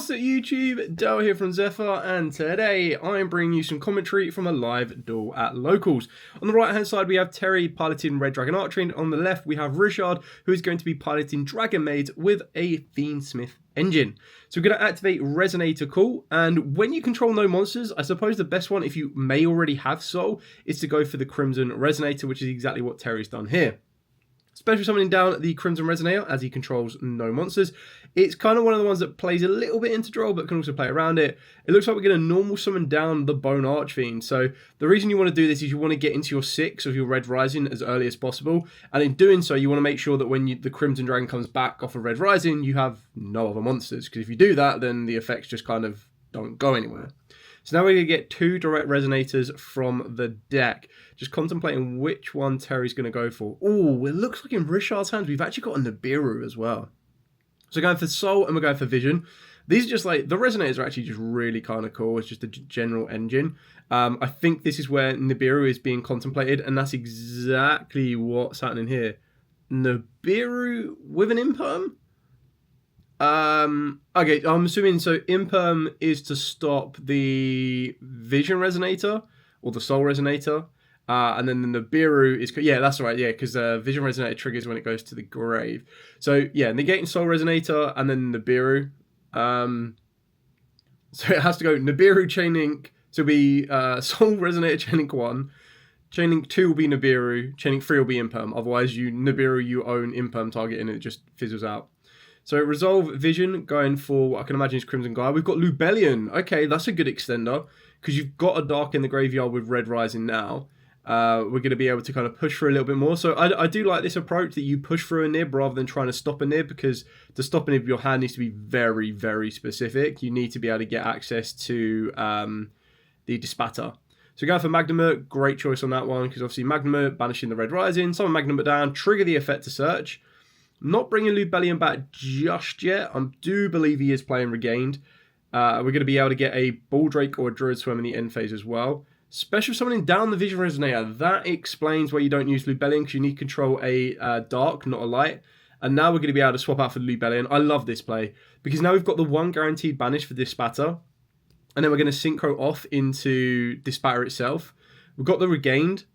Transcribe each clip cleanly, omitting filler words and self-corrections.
What's up YouTube, Dale here from Zephyr, and today I'm bringing you some commentary from a live duel at Locals. On the right hand side we have Terry piloting Red Dragon Archery, and on the left we have Richard, who is going to be piloting Dragonmaid with a Fiendsmith engine. So we're going to activate Resonator Call, and when you control no monsters, I suppose the best one, if you may already have Soul, is to go for the Crimson Resonator, which is exactly what Terry's done here. Special summoning down the Crimson Resonator as he controls no monsters. It's kind of one of the ones that plays a little bit into draw, but can also play around it. It looks like we're going to normal summon down the Bone Archfiend. So the reason you want to do this is you want to get into your 6 of your Red Rising as early as possible. And in doing so, you want to make sure that when the Crimson Dragon comes back off of Red Rising, you have no other monsters. Because if you do that, then the effects just kind of don't go anywhere. So now we're going to get 2 direct resonators from the deck. Just contemplating which one Terry's going to go for. Oh, it looks like in Richard's hands we've actually got a Nibiru as well. So we're going for Soul and we're going for Vision. These are just like, the resonators are actually just really kind of cool. It's just a general engine. I think this is where Nibiru is being contemplated, and that's exactly what's happening here. Nibiru with an Imperm? Okay, I'm assuming, so Imperm is to stop the Vision Resonator, or the Soul Resonator, and then the Nibiru is, yeah, that's right, yeah, because Vision Resonator triggers when it goes to the grave. So, yeah, negating Soul Resonator, and then Nibiru. So it has to go Nibiru, Chain Link, so it'll be Soul Resonator, Chain Link 1, Chain Link 2 will be Nibiru, Chain Link 3 will be Imperm, otherwise Nibiru, you own Imperm target, and it just fizzles out. So Resolve Vision, going for what I can imagine is Crimson Guy. We've got Lubellion. Okay, that's a good extender, because you've got a Dark in the graveyard with Red Rising now. We're going to be able to kind of push for a little bit more. So I do like this approach that you push through a nib rather than trying to stop a nib, because to stop a nib, your hand needs to be very, very specific. You need to be able to get access to the Dispatter. So going for Magnamut, great choice on that one, because obviously Magnamut, banishing the Red Rising, summon Magnamut down, trigger the effect to search. Not bringing Lubellion back just yet. I do believe he is playing Regained. We're going to be able to get a Baldrake or a Druid Swim in the end phase as well. Special summoning down the Vision Resonator. That explains why you don't use Lubellion, because you need to control a Dark, not a Light. And now we're going to be able to swap out for Lubellion. I love this play, because now we've got the 1 guaranteed banish for Dispatter. And then we're going to synchro off into Dispatter itself. We've got the Regained.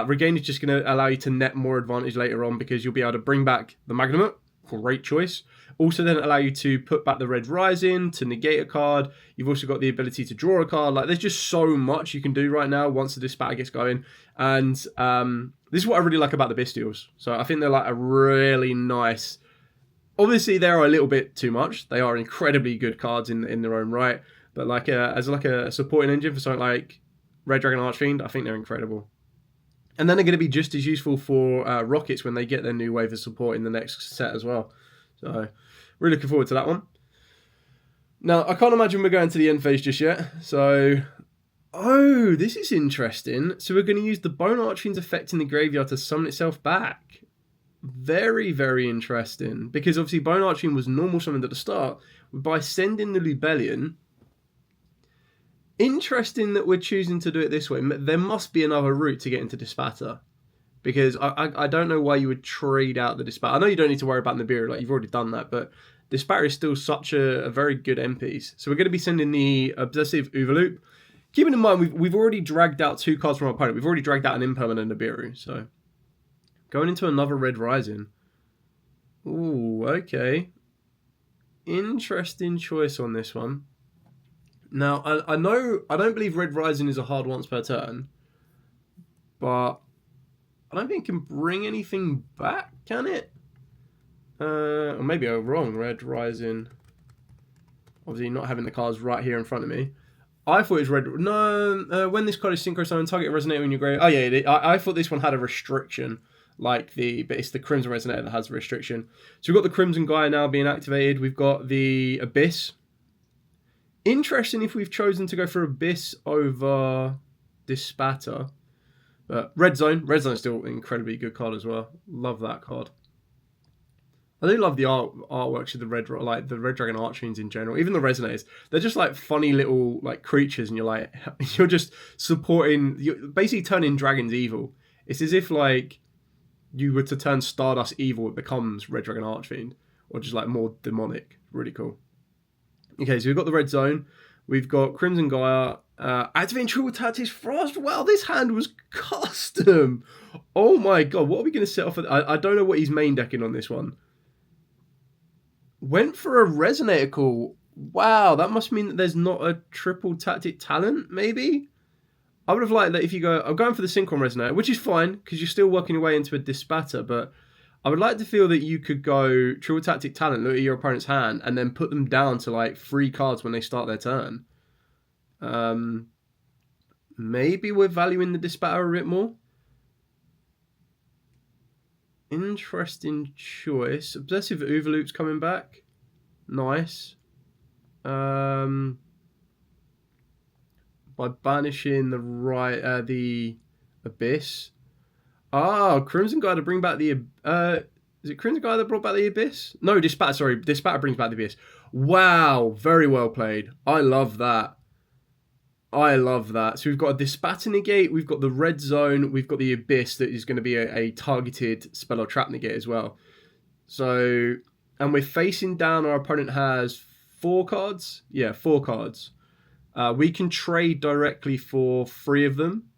Regain is just going to allow you to net more advantage later on, because you'll be able to bring back the Magnamut. Great choice. Also then allow you to put back the Red Rising to negate a card. You've also got the ability to draw a card. Like, there's just so much you can do right now once the Dispatter gets going. And this is what I really like about the Bystials. So I think they're like a really nice... Obviously, they are a little bit too much. They are incredibly good cards in their own right. But like as like a supporting engine for something like Red Dragon Archfiend, I think they're incredible. And then they're going to be just as useful for Rockets when they get their new wave of support in the next set as well. So, really looking forward to that one. Now, I can't imagine we're going to the end phase just yet. So, oh, this is interesting. So we're going to use the Bone Archfiend's effect in the graveyard to summon itself back. Very, very interesting. Because obviously Bone Archfiend was normal summoned at the start. By sending the Lubellion... Interesting that we're choosing to do it this way. There must be another route to get into Dispatter, because I don't know why you would trade out the Dispatter. I know you don't need to worry about Nibiru, like you've already done that, but Dispatter is still such a very good end piece. So we're going to be sending the Obsessive Overloop. Keeping in mind, we've already dragged out 2 cards from our opponent. We've already dragged out an Imperm and a Nibiru. So going into another Red Rising. Ooh, okay. Interesting choice on this one. Now, I know I don't believe Red Rising is a hard once per turn, but I don't think it can bring anything back, can it? Or maybe I'm wrong. Red Rising, obviously not having the cards right here in front of me. I thought it was Red. No, when this card is synchro summon, target resonator when you grave. Oh yeah, I thought this one had a restriction, but it's the Crimson Resonator that has a restriction. So we've got the Crimson Guy now being activated. We've got the Abyss. Interesting if we've chosen to go for Abyss over Dispatter. But Red Zone is still an incredibly good card as well. Love that card. I do love the artworks of the Red Dragon Archfiends in general. Even the Resonators. They're just like funny little like creatures, and you're just supporting, you're basically turning dragons evil. It's as if like you were to turn Stardust evil, it becomes Red Dragon Archfiend. Or just like more demonic. Really cool. Okay, so we've got the red zone. We've got Crimson Gaia. Activating Triple Tactics Frost. Wow, this hand was custom. Oh my god, what are we going to set off? I don't know what he's main decking on this one. Went for a Resonator Call. Wow, that must mean that there's not a Triple Tactic talent, maybe? I would have liked that if you go... I'm going for the Synchron Resonator, which is fine, because you're still working your way into a Dispatter, but I would like to feel that you could go Triple Tactic Talent, look at your opponent's hand, and then put them down to like 3 cards when they start their turn. Maybe we're valuing the Dispatter a bit more. Interesting choice. Obsessive Overloop's coming back. Nice. By banishing the Abyss. Crimson Guy to bring back the... is it Crimson Guy that brought back the Abyss? No, Dispatter, sorry. Dispatter brings back the Abyss. Wow, very well played. I love that. So we've got a Dispatter negate, we've got the red zone, we've got the Abyss that is going to be a targeted spell or trap negate as well. So, and we're facing down, our opponent has 4 cards? Yeah, 4 cards. We can trade directly for 3 of them.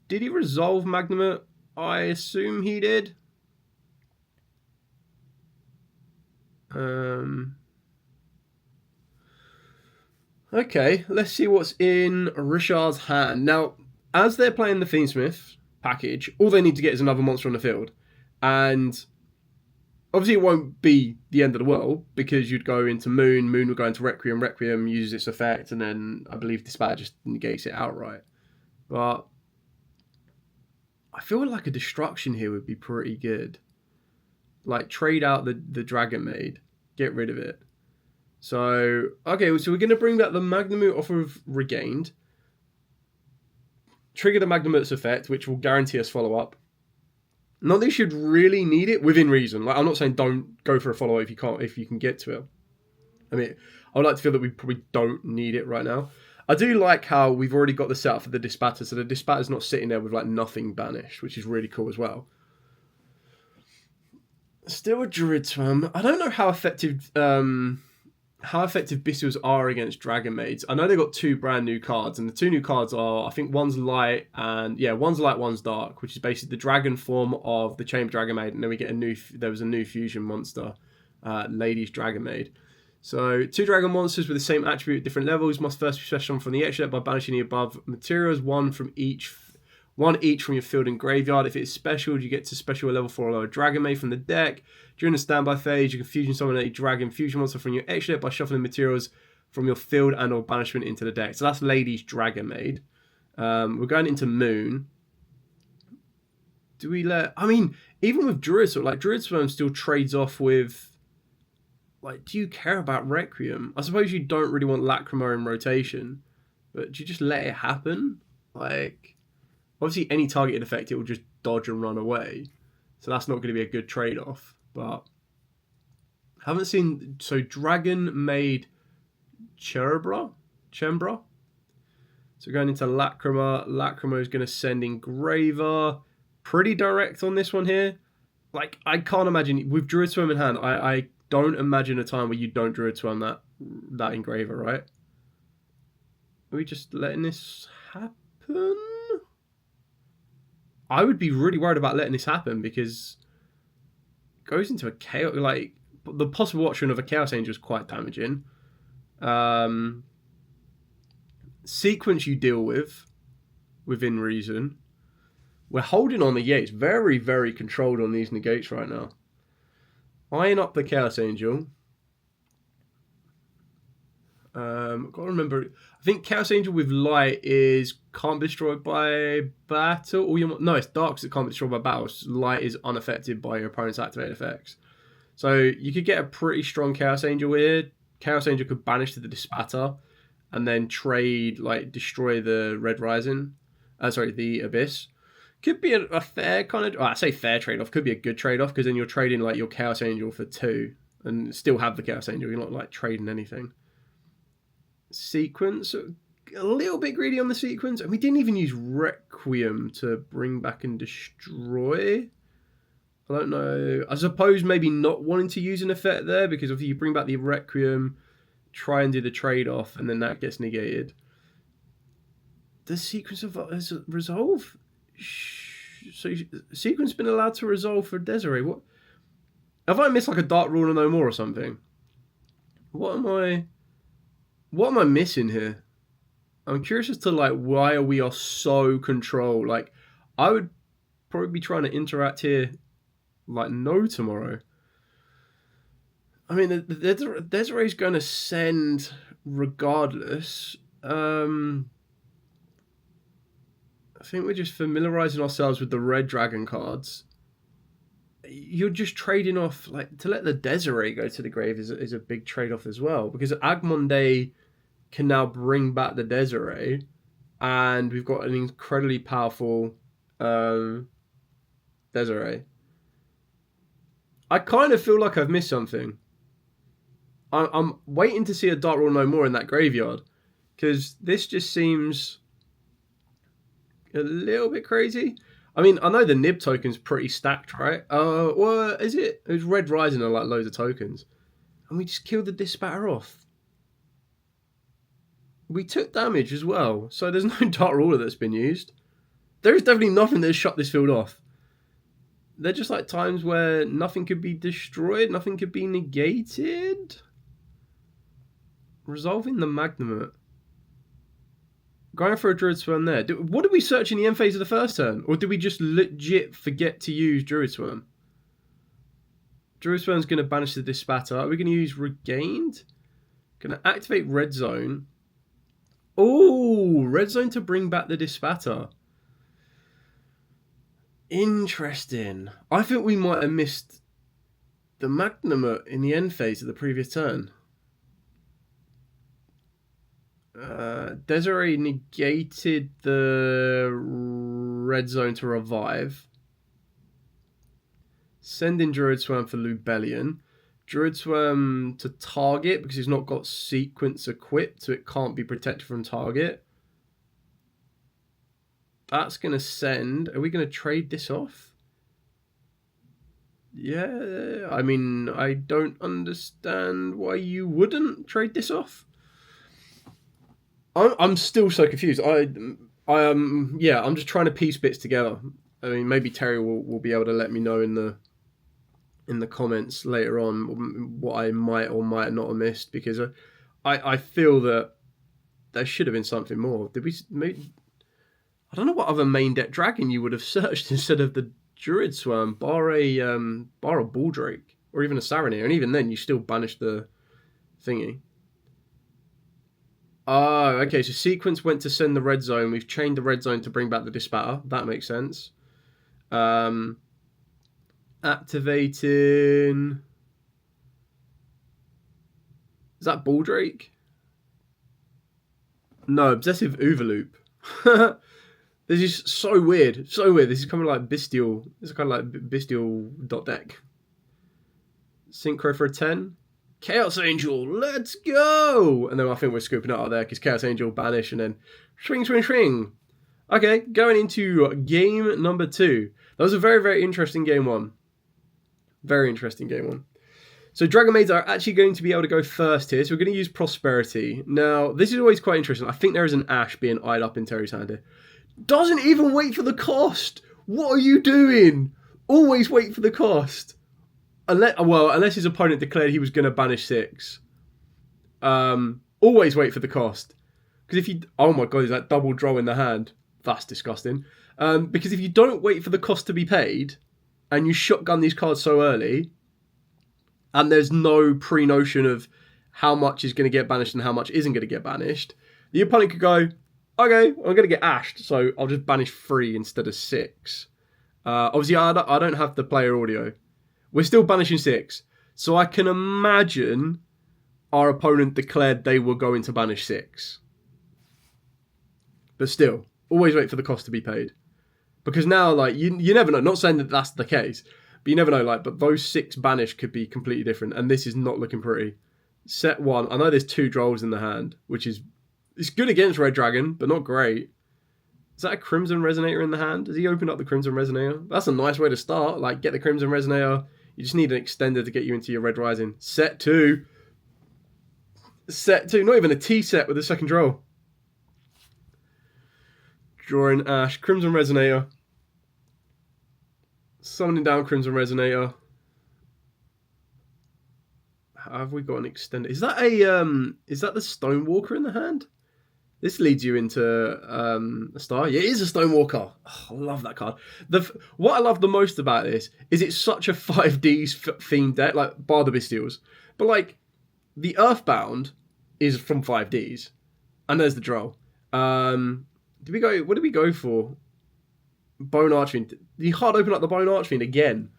Did he resolve Magnamut? I assume he did. Okay, let's see what's in Richard's hand. Now, as they're playing the Fiendsmith package, all they need to get is another monster on the field. And obviously it won't be the end of the world, because you'd go into Moon, Moon would go into Requiem, Requiem uses its effect, and then I believe Dispatter just negates it outright. But I feel like a Destruction here would be pretty good. Like, trade out the Dragonmaid, get rid of it. So, okay, so we're going to bring back the Magnamut off of Regained. Trigger the Magnamut's effect, which will guarantee us follow-up. Not that you should really need it, within reason. Like, I'm not saying don't go for a follow-up if you can get to it. I mean, I would like to feel that we probably don't need it right now. I do like how we've already got the setup for the Dispatter, so the Dispatter's not sitting there with, like, nothing banished, which is really cool as well. Still a Druid Swarm. I don't know how effective Bystials are against Dragonmaids. I know they got 2 brand new cards, and the 2 new cards are, I think one's light, and yeah, one's light, one's dark, which is basically the dragon form of the Chamber Dragonmaid, and then we get there was a new fusion monster, Lady's Dragonmaid. So 2 dragon monsters with the same attribute at different levels must first be special from the extra deck by banishing the above materials, one each from your field and graveyard. If it's special, you get to special a level 4 or lower Dragonmaid from the deck. During the standby phase, you can fusion summon a dragon fusion monster from your extra deck by shuffling materials from your field and or banishment into the deck. So that's Lady's Dragonmaid. We're going into Moon. Do we I mean, even with Druid Swarm, like, Druid Swarm still trades off with... Like, do you care about Requiem? I suppose you don't really want Lacrima in rotation, but do you just let it happen? Like, obviously any targeted effect, it will just dodge and run away. So that's not going to be a good trade-off. But I haven't seen... So Dragonmaid Chembra. So going into Lacrima. Lacrima is going to send Engraver. Pretty direct on this one here. Like, I can't imagine... With Druid Swarm in hand, I don't imagine a time where you don't Druid Swarm that Engraver, right? Are we just letting this happen? I would be really worried about letting this happen, because it goes into a chaos... Like, the possible option of a Chaos Angel is quite damaging. Sequence you deal with, within reason. We're holding on the Yates. Very, very controlled on these negates right now. Eyeing up the Chaos Angel. Got to remember, I think Chaos Angel with light can't be destroyed by battle. No, it's darks that can't be destroyed by battle. Light is unaffected by your opponent's activated effects. So you could get a pretty strong Chaos Angel here. Chaos Angel could banish to the Dispatter and then trade, like, destroy the Red Rising. The Abyss. Could be a fair kind of... I say fair trade-off. Could be a good trade-off, because then you're trading, like, your Chaos Angel for 2 and still have the Chaos Angel. You're not, like, trading anything. Sequence. A little bit greedy on the sequence. And we didn't even use Requiem to bring back and destroy. I don't know. I suppose maybe not wanting to use an effect there, because if you bring back the Requiem, try and do the trade-off, and then that gets negated. Does Sequence resolve? So Sequence been allowed to resolve for Desiree? What? Have I missed like a Dark Rule or No More or something? What am I missing here? I'm curious as to like why we are so controlled. Like, I would probably be trying to interact here like no tomorrow. I mean, Desiree's going to send regardless. I think we're just familiarizing ourselves with the red dragon cards. You're just trading off, like, to let the Desiree go to the grave is a big trade-off as well, because Agmonde can now bring back the Desiree, and we've got an incredibly powerful Desiree. I kind of feel like I've missed something. I'm waiting to see a Dark Rule No More in that graveyard, because this just seems a little bit crazy. I mean, I know the Nib token's pretty stacked, right? Well, is it? It was Red Rising and like loads of tokens. And we just killed the Dispatter off. We took damage as well, so there's no Dark Ruler that's been used. There is definitely nothing that has shut this field off. They're just like times where nothing could be destroyed, nothing could be negated. Resolving the Magnamut. Going for a Druid Swarm there. What did we search in the end phase of the first turn? Or did we just legit forget to use Druid Swarm? Druid Swarm's going to banish the Dispatter. Are we going to use Regained? Going to activate Red Zone. Oh, Red Zone to bring back the Dispatter. Interesting. I think we might have missed the Magnamut in the end phase of the previous turn. Desiree negated the Red Zone to revive. Send in Druid Swarm for Lubellion. Druid Swarm to target because he's not got Sequence equipped, so it can't be protected from target. That's going to send... Are we going to trade this off? Yeah, I mean, I don't understand why you wouldn't trade this off. I'm still so confused. I'm just trying to piece bits together. I mean, maybe Terry will be able to let me know in the comments later on what I might or might not have missed, because I feel that there should have been something more. Did we? Maybe, I don't know what other main deck dragon you would have searched instead of the Druid Swarm, bar a Baldrake or even a Saronir, and even then you still banish the thingy. Oh, okay, so Sequence went to send the Red Zone. We've chained the Red Zone to bring back the Dispatter. That makes sense. Activating... Is that Baldrake? No, Obsessive Overloop. This is so weird. So weird. This is kind of like Bystial. This is kind of like Bystial.deck. Synchro for a 10. Chaos Angel, let's go! And then I think we're scooping it out there because Chaos Angel banish and then swing, swing, swing. Okay, going into game number 2. That was a very, very interesting game 1. Very interesting game 1. So Dragonmaids are actually going to be able to go first here. So we're going to use Prosperity. Now, this is always quite interesting. I think there is an Ash being eyed up in Terry's hand here. Doesn't even wait for the cost. What are you doing? Always wait for the cost. Unless his opponent declared he was going to banish 6. Always wait for the cost. Because if you... Oh my god, is that double draw in the hand? That's disgusting. Because if you don't wait for the cost to be paid, and you shotgun these cards so early, and there's no pre-notion of how much is going to get banished and how much isn't going to get banished, the opponent could go, okay, I'm going to get ashed, so I'll just banish 3 instead of 6. Obviously, I don't have the player audio. We're still banishing 6. So I can imagine our opponent declared they were going to banish 6. But still, always wait for the cost to be paid. Because now, like, you never know. Not saying that that's the case, but you never know. Like, but those 6 banish could be completely different. And this is not looking pretty. Set 1. I know there's 2 Drolls in the hand, which is... It's good against Red Dragon, but not great. Is that a Crimson Resonator in the hand? Has he opened up the Crimson Resonator? That's a nice way to start. Like, get the Crimson Resonator... You just need an extender to get you into your Red Rising. Set 2. Set 2, not even a T set with a second draw. Drawing Ash, Crimson Resonator. Summoning down Crimson Resonator. Have we got an extended? Is that the Stonewalker in the hand? This leads you into a star. Yeah, it is a Stonewalker. Oh, I love that card. What I love the most about this is it's such a 5D themed deck, like bar the Bystials. But like the Earthbound is from 5Ds, and there's the draw. What did we go for? Bone Archfiend. You can't open up the Bone Archfiend again.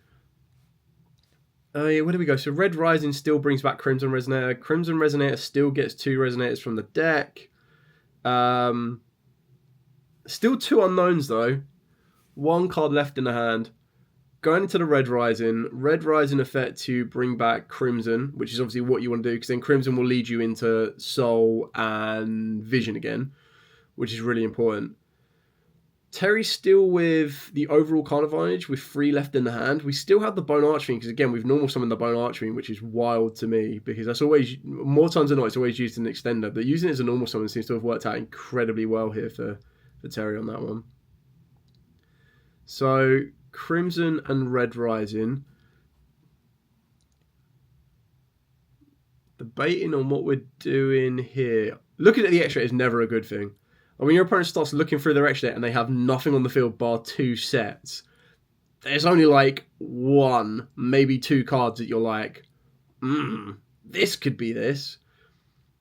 Yeah, where do we go? So Red Rising still brings back Crimson Resonator. Crimson Resonator still gets 2 Resonators from the deck. Still 2 unknowns though. 1 card left in the hand. Going into the Red Rising effect to bring back Crimson, which is obviously what you want to do, because then Crimson will lead you into Soul and Vision again, which is really important. Terry's still with the overall card advantage with 3 left in the hand. We still have the Bone Archfiend, because again, we've normal summoned the Bone Archfiend, which is wild to me, because that's always, more times than not, it's always used in an extender, but using it as a normal summon seems to have worked out incredibly well here for Terry on that one. So, Crimson and Red Rising. Debating on what we're doing here. Looking at the extra is never a good thing. When your opponent starts looking through their extra deck and they have nothing on the field bar 2 sets, there's only like 1, maybe 2 cards that you're like, this could be this.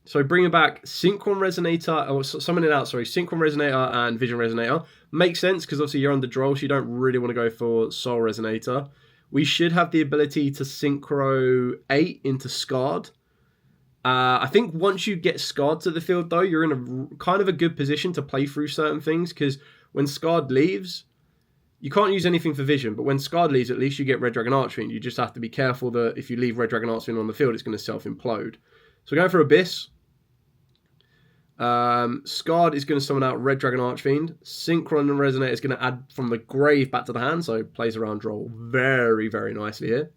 So bringing back Synchron Resonator, or summoning out, Synchron Resonator and Vision Resonator. Makes sense because obviously you're under draw, so you don't really want to go for Soul Resonator. We should have the ability to Synchro 8 into Scarred. I think once you get Scarred to the field, though, you're in a kind of a good position to play through certain things, because when Scarred leaves, you can't use anything for Vision, but when Scarred leaves, at least you get Red Dragon Archfiend. You just have to be careful that if you leave Red Dragon Archfiend on the field, it's going to self-implode. So we're going for Abyss. Scarred is going to summon out Red Dragon Archfiend. Synchron and Resonator is going to add from the grave back to the hand, so plays around draw very, very nicely here.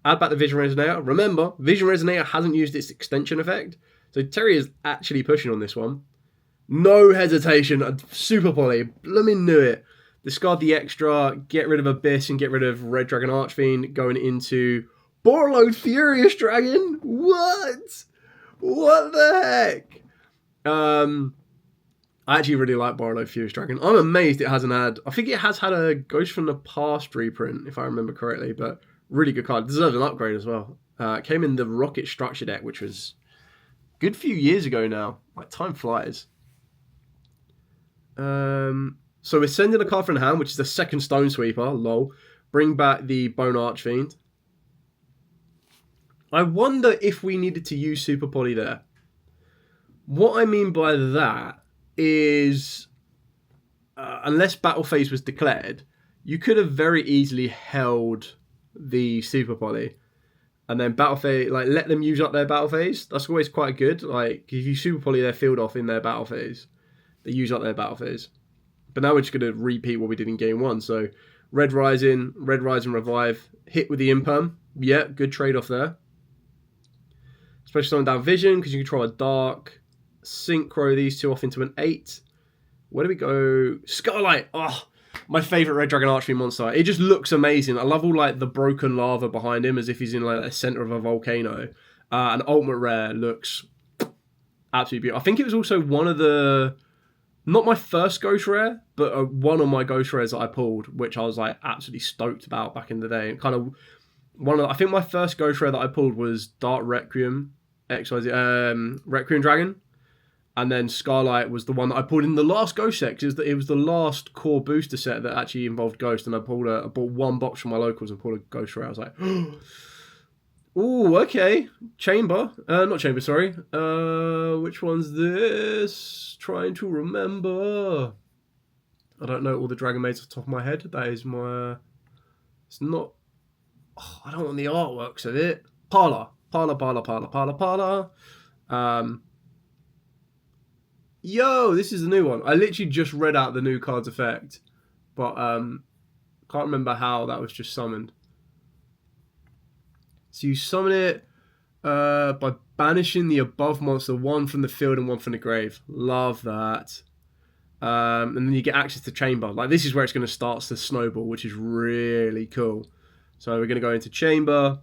Add back the Vision Resonator. Remember, Vision Resonator hasn't used its extension effect, so Terry is actually pushing on this one. No hesitation. Super Poly. Blooming knew it. Discard the extra, get rid of Abyss, and get rid of Red Dragon Archfiend, going into Borreload Furious Dragon. What? What the heck? I actually really like Borreload Furious Dragon. I'm amazed it hasn't had... I think it has had a Ghost from the Past reprint, if I remember correctly, but really good card. Deserves an upgrade as well. It came in the Rocket Structure deck, which was a good few years ago now. Like, time flies. So we're sending a card from the hand, which is the second Stone Sweeper, lol. Bring back the Bone Archfiend. I wonder if we needed to use Super Poly there. What I mean by that is, unless Battle Phase was declared, you could have very easily held the Super Poly and then Battle Phase, like, let them use up their Battle Phase. That's always quite good. Like, if you Super Poly their field off in their Battle Phase, they use up their Battle Phase. But now we're just going to repeat what we did in Game 1. So, Red Rising Revive, hit with the Imperm. Yeah, good trade-off there. Especially summon down Vision, because you control a Dark. Synchro these 2 off into an 8. Where do we go? Scarlight! Oh, my favourite Red Dragon Archery monster. It just looks amazing. I love all like the broken lava behind him, as if he's in like the centre of a volcano. And Ultimate Rare looks absolutely beautiful. I think it was also one of the... Not my first Ghost Rare, but one of my Ghost Rares that I pulled, which I was like absolutely stoked about back in the day. Kind of I think my first Ghost Rare that I pulled was Dark Requiem, Requiem Dragon, and then Scarlight was the one that I pulled in the last Ghost set, because it was the last core booster set that actually involved Ghost, and I bought one box from my locals and pulled a Ghost Rare. I was like, ooh, okay, not Chamber, sorry. Which one's this? Trying to remember. I don't know all the Dragonmaids off the top of my head. That is my... It's not... Oh, I don't want the artworks of it. Parla. Yo, this is the new one. I literally just read out the new card's effect, but can't remember how that was just summoned. So you summon it, By banishing the above monster, one from the field and one from the grave. Love that. And then you get access to chamber. Like, this is where it's going to start to snowball, which is really cool. So we're going to go into chamber.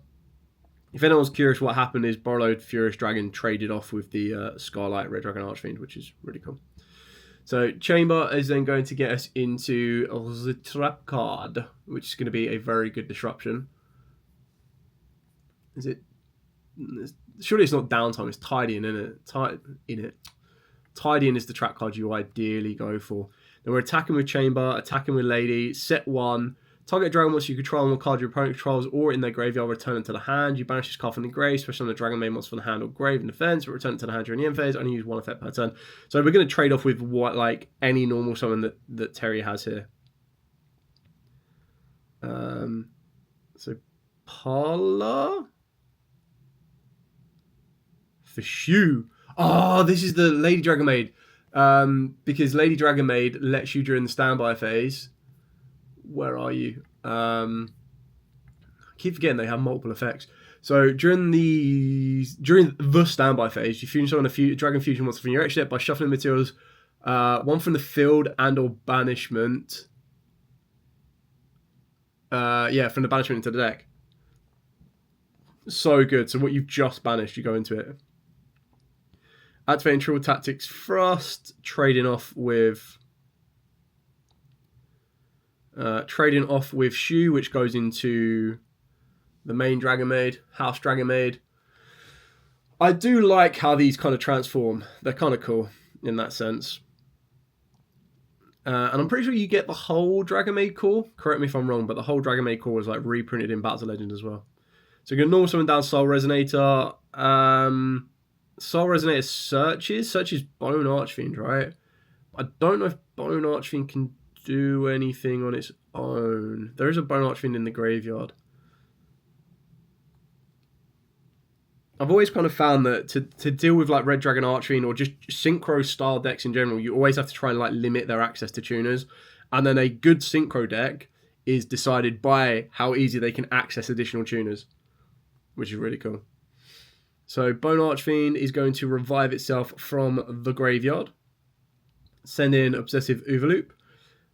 If anyone's curious what happened is Borrowed Furious Dragon traded off with the Scarlight Red Dragon Archfiend, which is really cool. So chamber is then going to get us into the trap card, which is going to be a very good disruption. Is it? Surely it's not downtime. It's Tidying, isn't it? Tidying is the trap card you ideally go for. Then we're attacking with chamber, attacking with lady. Set 1. Target dragon monster you control on one card your opponent controls or in their graveyard, return it to the hand. You banish this card from the grave, especially on the Dragonmaid monster from the hand or grave in defense, but return it to the hand during the end phase. Only use one effect per turn. So we're going to trade off with what, like, any normal summon that Terry has here. So Parla for Shu. Oh, this is the Lady Dragonmaid. Because Lady Dragonmaid lets you during the standby phase. Where are you? I keep forgetting they have multiple effects. So during the standby phase, you fusion summon a Dragon Fusion monster from your extra deck by shuffling materials, one from the field and or banishment. From the banishment into the deck. So good. So what you've just banished, you go into it. Activating Triple Tactics Thrust, trading off with Shu, which goes into the main Dragonmaid, House Dragonmaid. I do like how these kind of transform. They're kind of cool in that sense. And I'm pretty sure you get the whole Dragonmaid core. Correct me if I'm wrong, but the whole Dragonmaid core is like reprinted in Battle Legend as well. So you're going to normal summon down Soul Resonator. Soul Resonator searches Bone Archfiend, right? I don't know if Bone Archfiend can do anything on its own. There is a Bone Archfiend in the graveyard. I've always kind of found that to deal with like Red Dragon Archfiend or just synchro style decks in general, you always have to try and like limit their access to tuners. And then a good synchro deck is decided by how easy they can access additional tuners, which is really cool. So Bone Archfiend is going to revive itself from the graveyard. Send in Obsessive Overloop.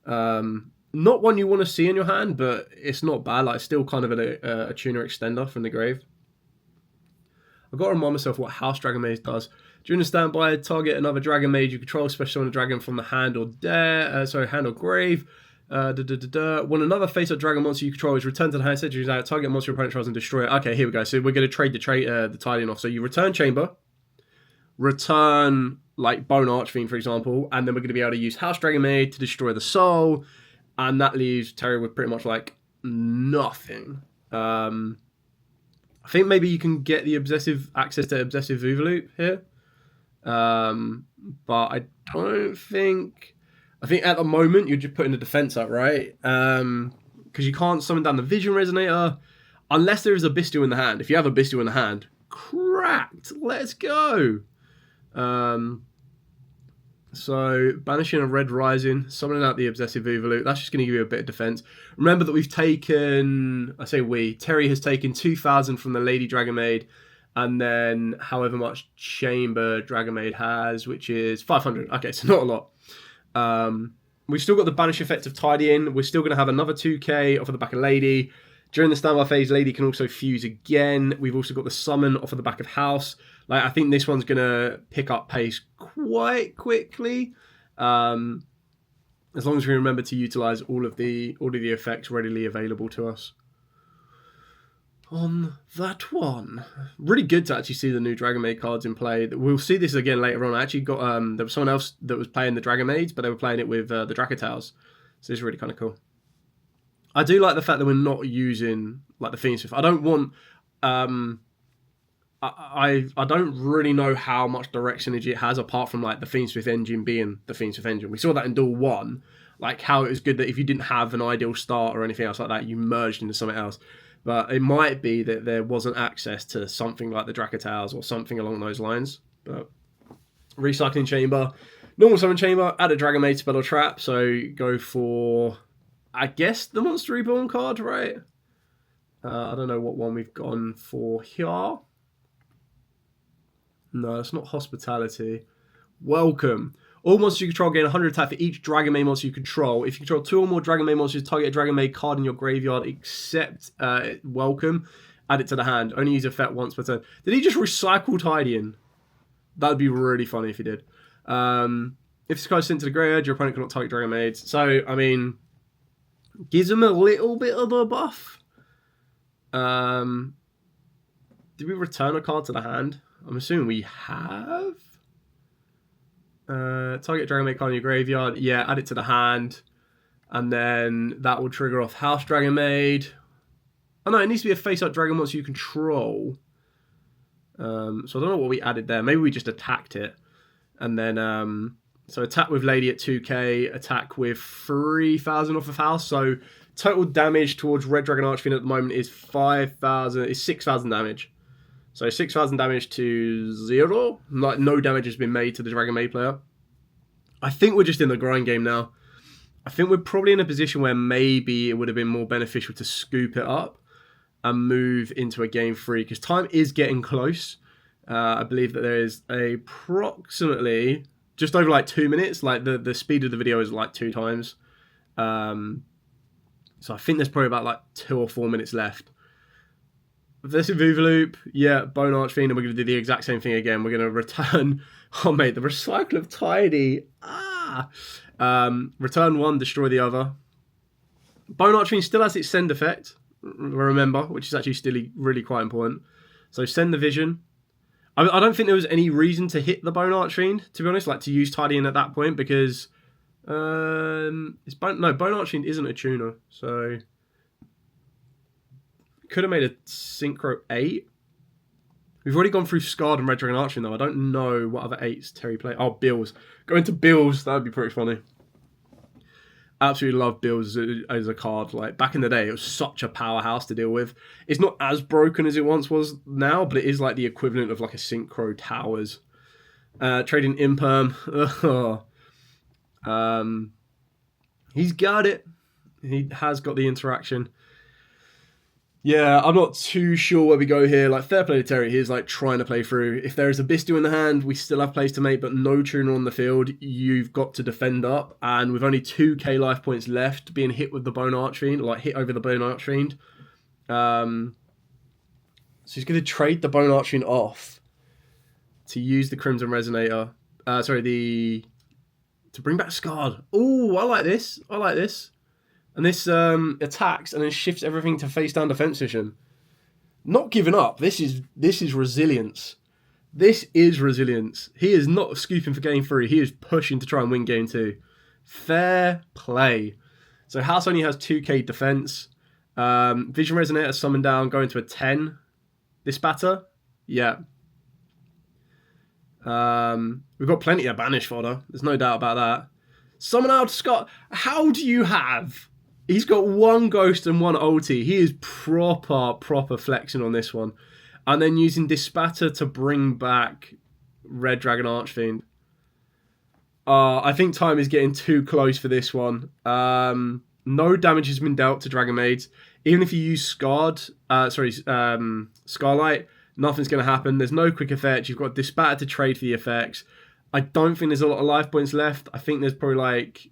Not one you want to see in your hand, but it's not bad. Like, still kind of a tuner extender from the grave. I've got to remind myself what House Dragonmaid does. During the standby, target another Dragonmaid you control, special on a dragon from the hand or hand or grave. When another face-up dragon monster you control is returned to the hand, set out, target monster your opponent tries and destroy it. Okay, here we go. So we're going to trade the Tidying off. So you return Chamber, return like Bone Archfiend, for example, and then we're going to be able to use House Dragonmaid to destroy the soul, and that leaves Terry with pretty much like nothing. I think maybe you can get the access to Obsessive Overloop here, but I don't think. I think at the moment you're just putting the defense up, right? Because you can't summon down the Vision Resonator unless there is a Bystial in the hand. If you have a Bystial in the hand, cracked. Let's go. So banishing a Red Rising, summoning out the Obsessive Overloop. That's just going to give you a bit of defense. Remember that we've taken, Terry has taken 2,000 from the Lady Dragonmaid, and then however much Chamber Dragonmaid has, which is 500. Okay, so not a lot. We've still got the banish effect of Tidying. We're still going to have another 2k off of the back of Lady. During the standby phase, Lady can also fuse again. We've also got the summon off of the back of House. Like, I think this one's going to pick up pace quite quickly. As long as we remember to utilize all of the effects readily available to us. On that one, really good to actually see the new Dragonmaid cards in play. We'll see this again later on. I actually got there was someone else that was playing the Dragonmaids, but they were playing it with the Drakatals, so it's really kind of cool. I do like the fact that we're not using like the Fiendsmith. I don't want I don't really know how much direct synergy it has apart from like the Fiendsmith engine being the Fiendsmith engine. We saw that in Duel 1, like how it was good that if you didn't have an ideal start or anything else like that, you merged into something else. But it might be that there wasn't access to something like the Drakatals or something along those lines. But recycling chamber, normal summon chamber, add a Dragonmaid spell or trap. So go for, I guess, the Monster Reborn card, right? I don't know what one we've gone for here. No, it's not hospitality. Welcome. All monsters you control gain 100 attack for each Dragonmaid monster you control. If you control 2 or more Dragonmaid monsters, target a Dragonmaid card in your graveyard except Welcome. Add it to the hand. Only use effect once per turn. Did he just recycle Tidying? That would be really funny if he did. If this card is sent to the graveyard, your opponent cannot target Dragonmaids. So, I mean, gives him a little bit of a buff. Did we return a card to the hand? I'm assuming we have. Target Dragonmaid card in your graveyard. Yeah, add it to the hand. And then that will trigger off House Dragonmaid. Oh no, it needs to be a face-up dragon monster you control. So I don't know what we added there. Maybe we just attacked it. And then, so attack with Lady at 2k, attack with 3,000 off of House. So total damage towards Red Dragon Archfiend at the moment is 6,000 damage. So 6,000 damage to 0. Like, no damage has been made to the Dragonmaid player. I think we're just in the grind game now. I think we're probably in a position where maybe it would have been more beneficial to scoop it up and move into a game 3. Because time is getting close. I believe that there is approximately just over like 2 minutes. Like, the speed of the video is like 2 times. So I think there's probably about like 2 or 4 minutes left. This is Vuvaloop, yeah, Bone Archfiend, and we're going to do the exact same thing again. We're going to return, oh mate, the recycle of Tidy. Return 1, destroy the other. Bone Archfiend still has its send effect, remember, which is actually still really quite important. So send the vision. I don't think there was any reason to hit the Bone Archfiend, to be honest, like to use Tidy in at that point, because Bone Archfiend isn't a tuner, so could have made a Synchro 8. We've already gone through Scarred and Red Dragon Archfiend though. I don't know what other 8s Terry played. Oh, Bills. Go into Bills, that would be pretty funny. Absolutely love Bills as a card. Like, back in the day, it was such a powerhouse to deal with. It's not as broken as it once was now, but it is like the equivalent of like a Synchro Towers. Trading Imperm. He's got it. He has got the interaction. Yeah, I'm not too sure where we go here. Like, fair play to Terry. He's like trying to play through. If there is a Bystial in the hand, we still have plays to make, but no tuner on the field. You've got to defend up. And with only 2k life points left, being hit with the Bone Archfiend, like hit over the Bone Archfiend. So he's going to trade the Bone Archfiend off to use the Crimson Resonator. To bring back Scarred. Oh, I like this. I like this. And this attacks and then shifts everything to face down defense position. Not giving up. This is resilience. This is resilience. He is not scooping for game 3. He is pushing to try and win game 2. Fair play. So House only has 2k defense. Vision Resonator summon down, going to a 10. This batter? Yeah. We've got plenty of banish fodder. There's no doubt about that. Summon out Scott. How do you have... He's got 1 ghost and 1 ulti. He is proper flexing on this one. And then using Dispatter to bring back Red Dragon Archfiend. I think time is getting too close for this one. No damage has been dealt to Dragonmaids. Even if you use Scarlight, nothing's going to happen. There's no quick effect. You've got Dispatter to trade for the effects. I don't think there's a lot of life points left. I think there's probably like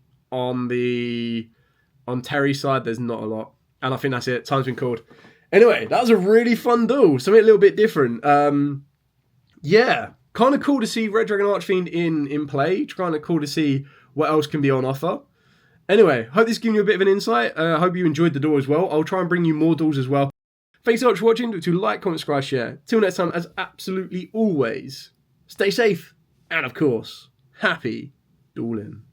on Terry's side, there's not a lot. And I think that's it. Time's been called. Anyway, that was a really fun duel. Something a little bit different. Yeah, kind of cool to see Red Dragon Archfiend in play. Kind of cool to see what else can be on offer. Anyway, hope this has given you a bit of an insight. I hope you enjoyed the duel as well. I'll try and bring you more duels as well. Thanks so much for watching. Do like, comment, subscribe, share. Till next time, as absolutely always, stay safe. And of course, happy dueling.